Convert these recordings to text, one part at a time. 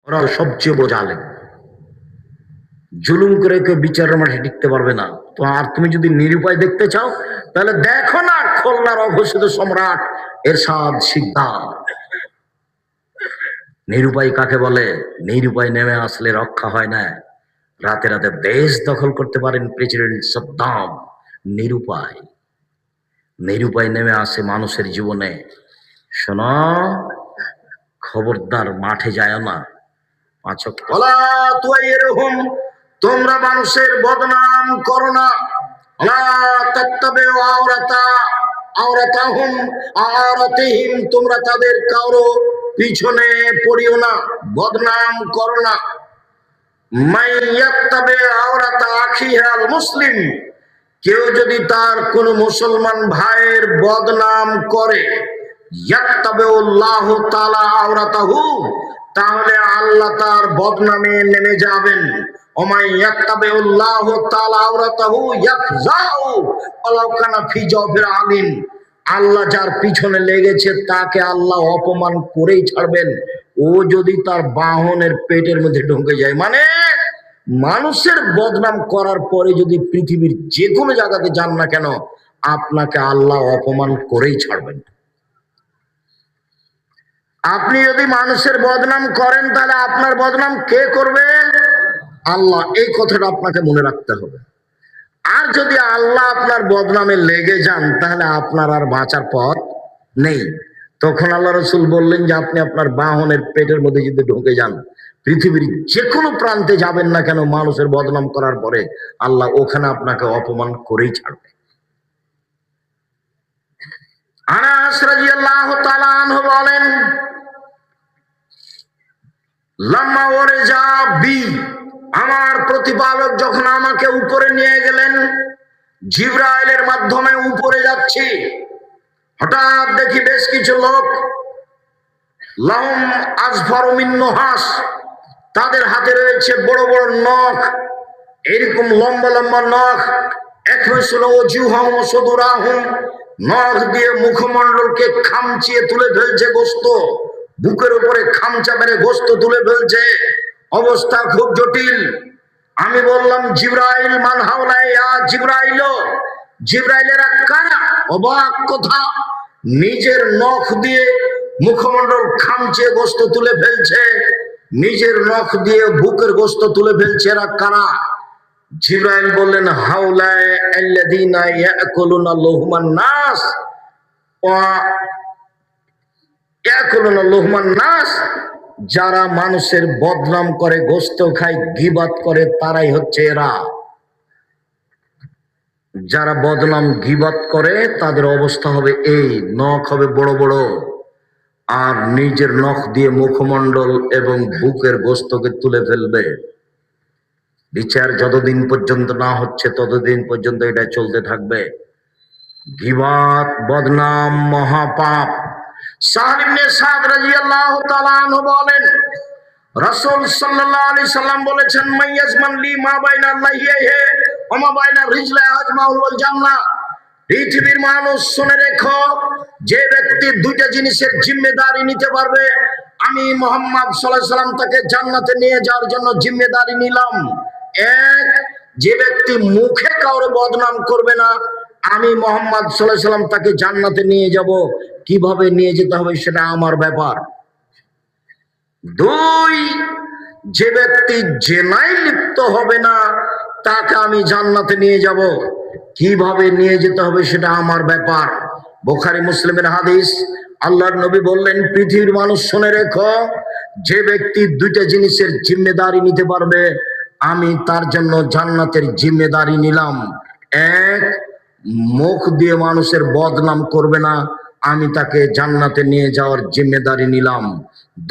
ওরা সবচেয়ে বোঝালেন, জুলুম করে কেউ বিচারের মাঠে টিকতে পারবে না। তো আর তুমি যদি নিরুপায় দেখতে চাও তাহলে দেখো না খুলনার অঘোষিত সম্রাট এরশাদ শিকদার। নিরুপায় কাকে বলে? নিরুপায় নেমে আসলে রক্ষা হয় না। রাতে রাতে দেশ দখল করতে পারেন প্রেসিডেন্ট সাদ্দাম। নিরুপায় নিরুপায় নেমে আসে মানুষের জীবনে। শোনো, খবরদার মাঠে যায় না। তোমরা মানুষের বদনাম করো না। তোমরা তাদের কারো পিছনে পড়িও না, বদনাম করো না। মুসলিম, কেউ যদি তার কোন মুসলমান ভাইয়ের বদনাম করে, তাহলে আল্লাহ তার বদনামে নেমে যাবেন। আল্লাহ যার পিছনে লেগেছে তাকে আল্লাহ অপমান করেই ছাড়বেন। ও যদি তার বাহনের পেটের মধ্যে ঢুকে যায়, মানে মানুষের বদনাম করার পরে যদি পৃথিবীর যে কোনো জায়গাতে যান না কেন, আপনাকে আল্লাহ অপমান করেই ছাড়বেন। আপনি যদি মানুষের বদনাম করেন তাহলে আপনার বদনাম কে করবে? আল্লাহ। এই কথাটা আপনাকে মনে রাখতে হবে। আর যদি আল্লাহ আপনার বদনামে লেগে যান তাহলে আপনার আর বাঁচার পথ নেই। তখন আল্লাহ রসুল বললেন যে আপনি আপনার বাহনের পেটের মধ্যে যদি ঢুকে যান, পৃথিবীর যে কোনো প্রান্তে যাবেন না কেন, মানুষের বদনাম করার পরে আল্লাহ ওখানে আপনাকে অপমান করেই ছাড়বে। আনাস রাদিয়াল্লাহু তাআলা আনহু বলেন, লাম্মা ওয়ারজা বি, আমার প্রতিপালক যখন আমাকে উপরে নিয়ে গেলেন, জিবরাইলের মাধ্যমে উপরে যাচ্ছি, হঠাৎ দেখি বেশ কিছু লোক, লাহুম আজফারু মিন নুহাস, তাদের হাতে রয়েছে বড় বড় নখ, এরকম লম্বা লম্বা নখ। নখ দিয়ে মুখমণ্ডলকে খামচিয়ে তুলে ফেলছে গোস্ত, বুকের উপরে খামচা মেরে গোস্ত তুলে ফেলছে। অবস্থা খুব জটিল। আমি বললাম, জিবরাইল মান হাওলা ইয়া জিবরাইল, জিবরাইলেরা কারা? অবাক কথা, নিজের নখ দিয়ে মুখমণ্ডল খামচিয়ে গোস্ত তুলে ফেলছে, নিজের নখ দিয়ে বুকের গোস্ত তুলে ফেলছে, এরা কারা? জিবরাইল বললেন, হাউলায়ে আল্লাযীনা ইয়াকুলুনা লুহমান নাস ওয়া ইয়াকুলুনা লুহমান নাস, যারা মানুষের বদনাম করে, গোস্ত খায়, গীবাত করে, তারাই হচ্ছে এরা। যারা বদনাম গীবাত করে তাদের অবস্থা হবে এই, নখ হবে বড় বড়, আর নিজের নখ দিয়ে মুখমণ্ডল এবং বুকের গোস্তকে তুলে ফেলবে। বিচার যতদিন পর্যন্ত না হচ্ছে ততদিন পর্যন্ত এটা চলতে থাকবে। গীবাত, বদনাম মহাপাপ। সাহল ইবনে সাদ রাদিয়াল্লাহু তাআলা আনহু বলেন, রাসূল সাল্লাল্লাহু আলাইহি সাল্লাম বলেছেন, মাইয়াজমান লি মা বাইনা লাহিয়াহি ওয়া মা বাইনা রিজলাহি আজমাউল জান্নাহ। পৃথিবীর মানুষ শুনে রেখো, যে ব্যক্তি দুইটা জিনিসের জিম্মেদারি নিতে পারবে, আমি মুহাম্মদ সাল্লাল্লাহু আলাইহি সাল্লাম তাকে জান্নাতে নিয়ে যাওয়ার জন্য জিম্মেদারি নিলাম। এক, যে ব্যক্তি মুখে কাউরে বদনাম করবে না, আমি মুহাম্মদ সাল্লাল্লাহু আলাইহি সাল্লাম তাকে জান্নাতে নিয়ে যাব। কিভাবে নিয়ে যেতে হবে সেটা আমার ব্যাপার। দুই, যে ব্যক্তি জেনায় লিপ্ত হবে না, তাকে আমি জান্নাতে নিয়ে যাব। কিভাবে নিয়ে যেতে হবে সেটা আমার ব্যাপার। বুখারী মুসলিমের হাদিস। আল্লাহর নবী বললেন, পৃথিবীর মানুষ শুনে রেখো, যে ব্যক্তি দুইটা জিনিসের জিম্মেদারি নিতে পারবে, আমি তার জন্য জান্নাতের জিম্মেদারি নিলাম। এক, মুখ দিয়ে মানুষের বদনাম করবে না, আমি তাকে জান্নাতে নিয়ে যাওয়ার জিম্মেদারি নিলাম।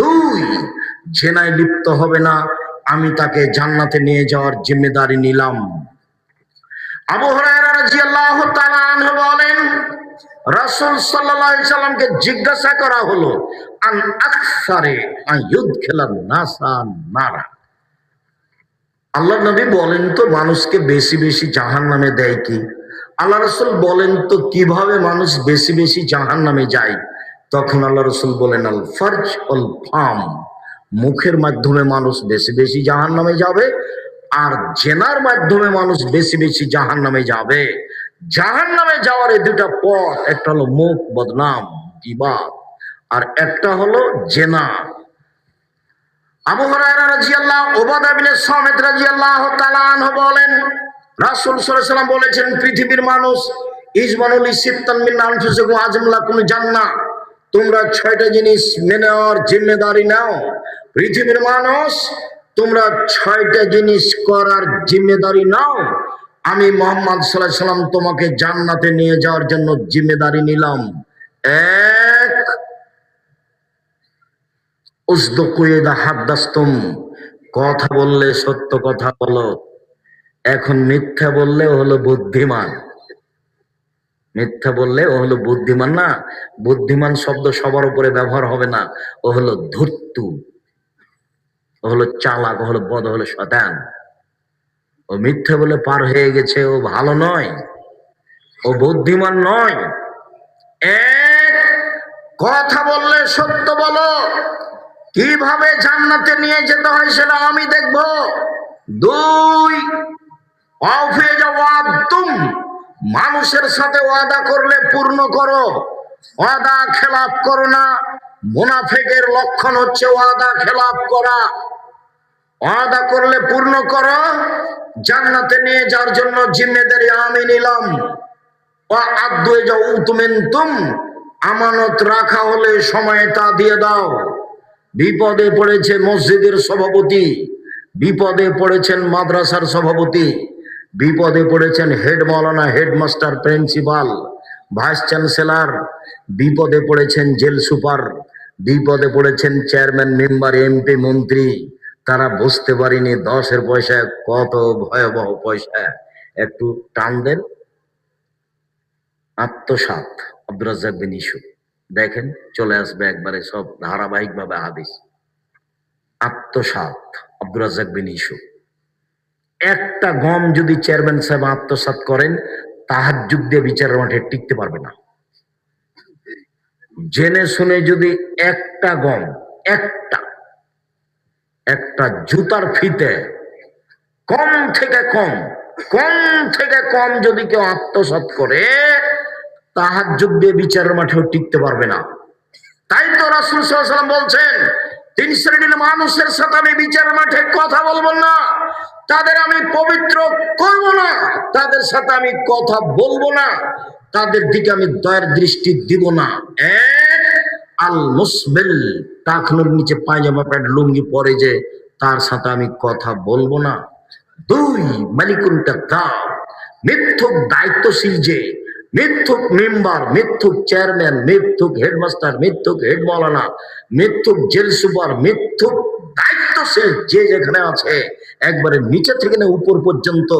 দুই, জেনায় লিপ্ত হবে না, আমি তাকে জান্নাতে নিয়ে যাওয়ার জিম্মেদারি নিলাম। আবু হুরায়রা রাদিয়াল্লাহু তাআলা আনহু বলেন, রাসূল সাল্লাল্লাহু আলাইহি সাল্লামকে জিজ্ঞাসা করা হলো, আন আকসারে আইয়ুদখিলান নাসা নারা। আল্লাহ নবী বলেন তো মানুষকে বেশি বেশি জাহান্নামে দেয় কি? আল্লাহ রাসূল বলেন তো কিভাবে মানুষ বেশি বেশি জাহান্নামে যায়? তখন আল্লাহ রাসূল বলেন, আল ফারজ ওয়াল ফাম, মুখের মাধ্যমে মানুষ বেশি বেশি জাহান্নামে যাবে, আর জেনার মাধ্যমে মানুষ বেশি বেশি জাহান্নামে যাবে। জাহান্নামে যাওয়ার এই দুটা পথ, একটা হলো মুখ বদনাম গীবাত, আর একটা হলো জেনা। আবু হুরায়রা রাদিয়াল্লাহু, উবাদা বিন সামিত রাদিয়াল্লাহু তাআলা আনহু বলেন, রাসূল সাল্লাল্লাহু আলাইহি ওয়াসাল্লাম বলেছেন, পৃথিবীর মানুষ ইজমানুল সিত্তান মিন আনফুসিকুম আজমলাকুম জান্নাহ, তোমরা 6টা জিনিস মেনে নেওয়ার জিম্মেদারি নাও। পৃথিবীর মানুষ, তোমরা 6টা জিনিস করার জিম্মেদারি নাও। আমি মুহাম্মদ সাল্লাল্লাহু আলাইহি ওয়াসাল্লাম তোমাকে জান্নাতে নিয়ে যাওয়ার জন্য জিম্মেদারি নিলাম। এক, উসদুকু ইযা হাদাসতুম, কথা বললে সত্য কথা বলো। এখন মিথ্যা বললে ও হলো বুদ্ধিমান, মিথ্যা বললে ও হলো বুদ্ধিমান না। বুদ্ধিমান শব্দ সবার উপরে ব্যবহার হবে না, ও হলো ধূর্ত, ও হলো চালাক, ও হলো বদ, ও হলো শয়তান। ও মিথ্যা বলে পার হয়ে গেছে, ও ভালো নয়, ও বুদ্ধিমান নয়। এক, কথা বললে সত্য বলো। কিভাবে জান্নাতে নিয়ে যেতে হয় সেটা আমি দেখব। দুই, আউফে যাওয়াতুম, মানুষের সাথে ওয়াদা করলে পূর্ণ করো, ওয়াদা খেলাপ করো না। মুনাফিকের লক্ষণ হচ্ছে ওয়াদা খেলাপ করা। ওয়াদা করলে পূর্ণ করো, জান্নাতে নিয়ে যাওয়ার জন্য জিম্মেদারি আমি নিলাম। ওয়া আদু যাউতুমিনতুম, আমানত রাখা হলে সময়ে তা দিয়ে দাও। বিপদে পড়েছে মসজিদের সভাপতি, বিপদে পড়েছেন মাদ্রাসার সভাপতি, বিপদে পড়েছেন হেড মাওলানা, হেডমাস্টার, প্রিন্সিপাল, ভাইস চ্যান্সেলর, বিপদে পড়েছেন জেল সুপার, বিপদে পড়েছেন চেয়ারম্যান, মেম্বার, এমপি, মন্ত্রী। তারা বুঝতে পারেনি 10-এর পয়সা কত ভয়াবহ পয়সা। একটু টান দেন। আত্মসাৎ, আব্দুর রাজ্জাক বিন ইউসুফ, দেখেন চলে আসবে একবারে সব ধারাবাহিক ভাবে হাদিস। আত্মসাৎ, আব্দুর রাজ্জাক বিন ইউসুফ। একটা গম যদি চেয়ারম্যান সাহেব আত্মসাৎ করেন, তাহাজ্জুদ দিয়ে বিচারের মাঠে টিকতে পারবে না। জেনে শুনে যদি একটা গম, একটা একটা জুতার ফিতে কম থেকে কম, কম থেকে কম যদি কেউ আত্মসাৎ করে, তাহাজ্জুদ দিয়ে বিচারের মাঠেও টিকতে পারবে না। তাই তো রাসূল সাল্লাল্লাহু আলাইহি ওয়াসাল্লাম বলছেন, 3 শ্রেণীর মানুষের সাথে আমি বিচারের মাঠে কথা বলবো না, তাদের আমি পবিত্র করব না, তাদের সাথে আমি কথা বলবো না, তাদের দিকে আমি দয়ার দৃষ্টি দিব না। এক, আল মুসবিল, টাকনুর নিচে পায়জামা প্যান্ট লুঙ্গি পরে যে, তার সাথে আমি কথা বলবো না। দুই, মালিকুল কাযযাব, মিথ্যুক দায়িত্বশীল যে, মিথ্যুক মেম্বার, মিথ্যুক চেয়ারম্যান, মিথ্যুক হেডমাস্টার, মিথ্যুক হেড মাওলানা, মিথ্যুক জেল সুপার, মিথ্যুক দায়িত্বশীল যে যেখানে আছে, একবারে নিচে থেকে না উপর পর্যন্ত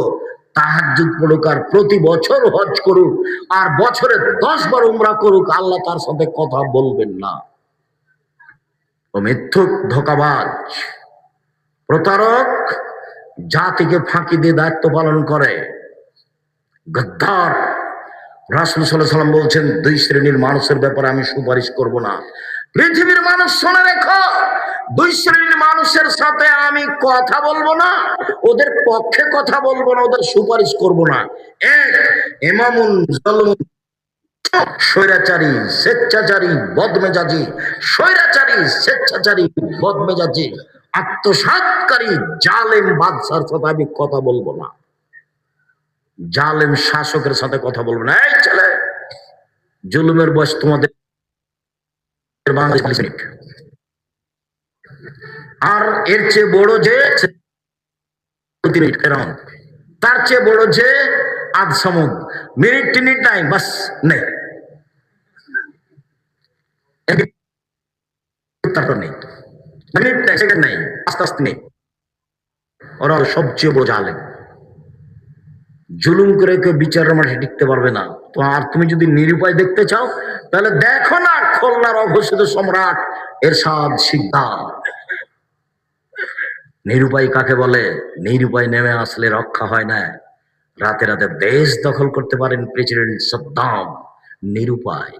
তাহাজ্জুদ পড়ুক, আর প্রতি বছর হজ করুক, আর বছরে 10 বার উমরা করুক, আল্লাহ তার সাথে কথা বলবেন না। ও মিথ্যুক, ধোঁকাবাজ, প্রতারক, জাতিকে ফাঁকি দিয়ে দায়িত্ব পালন করে, গদ্দার। রাসূল সাল্লাল্লাহু আলাইহি ওয়াসাল্লাম বলছেন, 2 শ্রেণীর মানুষের ব্যাপারে আমি সুপারিশ করব না। পৃথিবীর মানুষ শুনে রেখো, 2 শ্রেণীর মানুষের সাথে আমি কথা বলবো না, ওদের পক্ষে কথা বলবো না, ওদের সুপারিশ করব না। এক, ইমামুন যালুম, স্বৈরাচারী, স্বেচ্ছাচারী, বদমেজাজি, স্বৈরাচারী, স্বেচ্ছাচারী, বদমেজাজি, আত্মসাৎকারী, জালেম বাদশার সাথে আমি কথা বলবো না, জালেম শাসকের সাথে কথা বলবো না। এই ছেলে, জুলুমের বয়স তোমাদের বাংলাদেশ, আর এর চেয়ে বড় যে তার চেয়ে বড় যে আধ সমুদ, মিনিট টিনিট নাই, বাস নেই, নেই, মিনিট সেকেন্ড নেই, আস্তে আস্তে নেই। ওরা সবচেয়ে বড় জালেম। জুলুম করে কেউ বিচারের মাঠে টিকতে পারবে না। তো আর তুমি যদি নিরুপায় দেখতে চাও, তাহলে দেখো না খুলনার অঘোষিত সম্রাট এরশাদ শিকদার। নিরুপায় কাকে বলে? নিরুপায় নেমে আসলে রক্ষা হয় না। রাতে রাতে দেশ দখল করতে পারেন প্রেসিডেন্ট সাদ্দাম। নিরুপায়,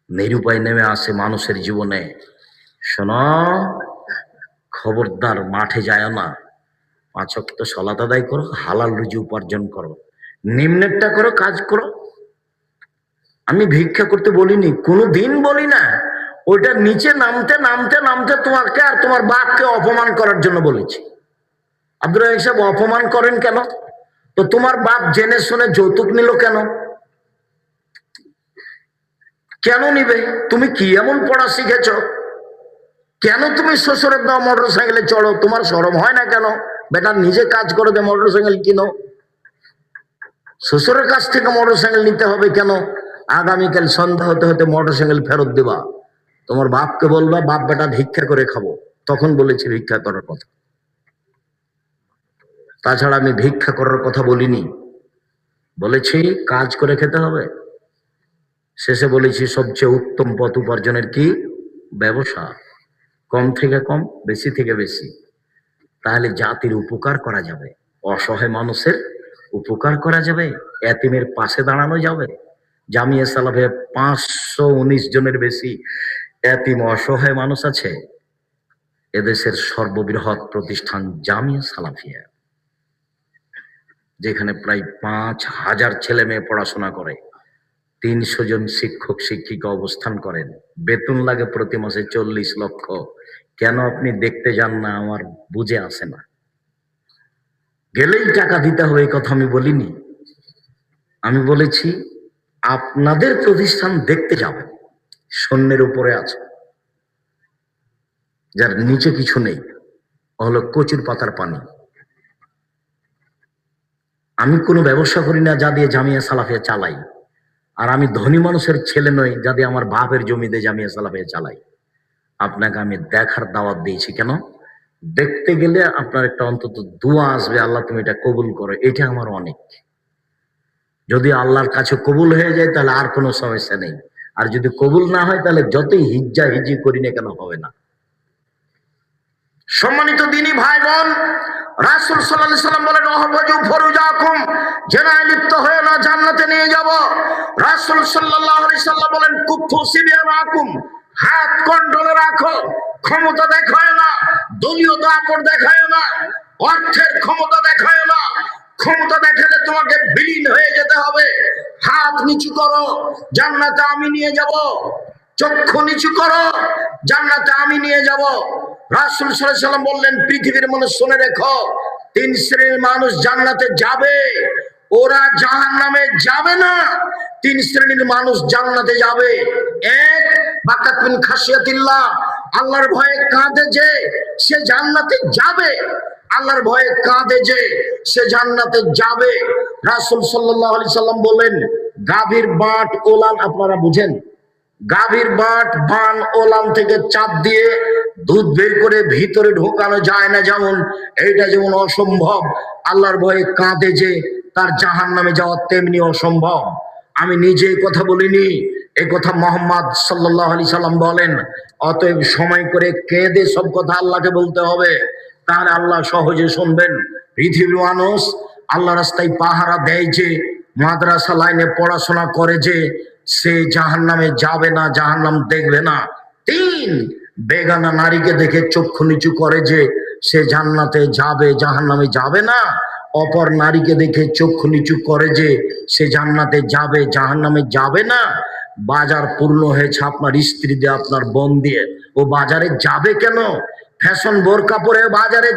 নিরুপায় নেমে আসে মানুষের জীবনে। শোনো, খবরদার মাঠে যায় না, 5 ওয়াক্ত সালাত আদায় করো, হালাল রুজি উপার্জন করো, নিম্নেরটা করো, কাজ করো। আমি ভিক্ষা করতে বলিনি, কোনোদিন বলি না। ওইটা নিচে নামতে নামতে নামতে তোমাকে আর তোমার বাপকে অপমান করার জন্য বলেছি। আব্দুর রাজাক সাহেব অপমান করেন কেন? তো তোমার বাপ জেনে শুনে যৌতুক নিল কেন? কেন নিবে? তুমি কি এমন পড়া শিখেছ? কেন তুমি শ্বশুরের দাও মোটর সাইকেলে চড়ো? তোমার শরম হয় না কেন? বেটা নিজে কাজ করে দে, মোটর সাইকেল কিনো। শ্বশুরের কাছ থেকে মোটর সাইকেল নিতে হবে কেন? আগামীকাল সন্ধ্যা হতে হতে মোটর সাইকেল ফেরত দিবা, তোমার বাপকে বলবা বাপ বেটা ভিক্ষা করে খাবো, তখন বলেছি ভিক্ষা করার কথা। তাছাড়া আমি ভিক্ষা করার কথা বলিনি, বলেছি কাজ করে খেতে হবে। শেষে বলেছি সবচেয়ে উত্তম পথ উপার্জনের কি? ব্যবসা। কম থেকে কম, বেশি থেকে বেশি, তাহলে জাতির উপকার করা যাবে, অসহায় মানুষের উপকার করা যাবে, এতিমের পাশে দাঁড়ানো যাবে। জামিয়া সালাফে 519 জনের বেশি এতিম অসহায় মানুষ আছে। এদেশের সর্ববৃহৎ প্রতিষ্ঠান জামিয়া সালাফিয়া, যেখানে প্রায় 5000 ছেলে মেয়ে পড়াশোনা করে, 300 জন শিক্ষক শিক্ষিকা অবস্থান করেন, বেতন লাগে প্রতি মাসে 40 লক্ষ। কেন আপনি দেখতে যান না? আমার বুঝে আসে না। গেলেই টাকা দিতে হবে, এই কথা আমি বলিনি। আমি বলেছি আপনাদের প্রতিষ্ঠান দেখতে যাবেন, শূন্যের উপরে আছে, যার নিচে কিছু নেই, হলো কচুর পাতার পানি। আমি কোনো ব্যবসা করি না যা দিয়ে জামিয়া সালাফিয়া চালাই, আর আমি ধনী মানুষের ছেলে নই যা দিয়ে আমার বাপের জমিতে জামিয়া সালাফিয়া চালাই। আপনাকে আমি দেখার দাওয়াত দিয়েছি। কেন? দেখতে গেলে আপনার একটা অন্তত দোয়া আসবে, আল্লাহ তুমি এটা কবুল করো, এটা আমার অনেক। যদি আল্লাহর কাছে কবুল হয়ে যায় তাহলে আর কোনো সমস্যা নেই, আর যদি কবুল না হয় তাহলে যতই হিজ্জা হিজি করি না কেন হবে না। সম্মানিত দিনী ভাই বোন, রাসূল সাল্লাল্লাহু আলাইহি সাল্লাম বলেন ওয়াহফাজু ফুরুজাকুম, জেনায় লিপ্ত হয়ে না, জান্নাতে নিয়ে যাব। রাসূল সাল্লাল্লাহু আলাইহি সাল্লাম বলেন কুফু সিবিয়ানাকুম, হাত কন্ট্রোলে রাখো, ক্ষমতা দেখায় না, দলীয় দাপট দেখায় না, অর্থের ক্ষমতা দেখায় না। ক্ষমতা দেখালে তোমাকে বিলীন হয়ে যেতে হবে। হাত নিচু করো, জান্নাতে আমি নিয়ে যাব। চক্ষু নিচু করো, জান্নাতে আমি নিয়ে যাব। রাসূল সাল্লাল্লাহু আলাইহি সাল্লাম বললেন পৃথিবীর মানুষ শুনে রেখো, 3 শ্রেণীর মানুষ জান্নাতে যাবে, ওরা জাহান্নামে যাবে না। 3 শ্রেণীর মানুষ জান্নাতে যাবে। এক, বাকাত মিন খাশিয়াতিল্লাহ, আল্লাহর ভয়ে কাঁদে যে সে জান্নাতে যাবে। আল্লাহর ভয়ে কাঁদে যে সে জান্নাতে যাবে। রাসূল সাল্লাল্লাহু আলাইহি সাল্লাম বলেন গাভীর বাট ওলান, আপনারা বুঝেন, গাভীর বাট বান ওলান থেকে চাপ দিয়ে দুধ বের করে ভিতরে ঢোকানো যায় না, যেমন এইটা যেমন অসম্ভব, আল্লাহর ভয়ে কাঁদে যে তার জাহান্নামে যাওয়া তেমনি অসম্ভব। আমি নিজে কথা বলিনি, এই কথা মুহাম্মদ সাল্লাল্লাহু আলাইহি সাল্লাম বলেন। অতএব সময় করে কেঁদে সব কথা আল্লাহকে বলতে হবে, তাহলে আল্লাহ সহজে শুনবেন। পৃথিবীর মানুষ আল্লাহ রাস্তায় পাহারা দেয় যে, মাদ্রাসা লাইনে পড়াশোনা করে যে, সে জাহান্নামে যাবে না, জাহান্নাম দেখবে না। 3, বেগানা নারীকে দেখে চক্ষু নিচু করে যে সে জান্নাতে যাবে, জাহান্নামে যাবে না। অপর নারীকে দেখে চক্ষু নিচু করে যে সে জান্নাতে যাবে, জাহান্নামে যাবে না। বাজার পূর্ণ হয়েছে আপনার স্ত্রী দিয়ে, আপনার বোন দিয়ে, ও বাজারে যাবে কেন? ফ্যাশন বোরকা পরে বাজারে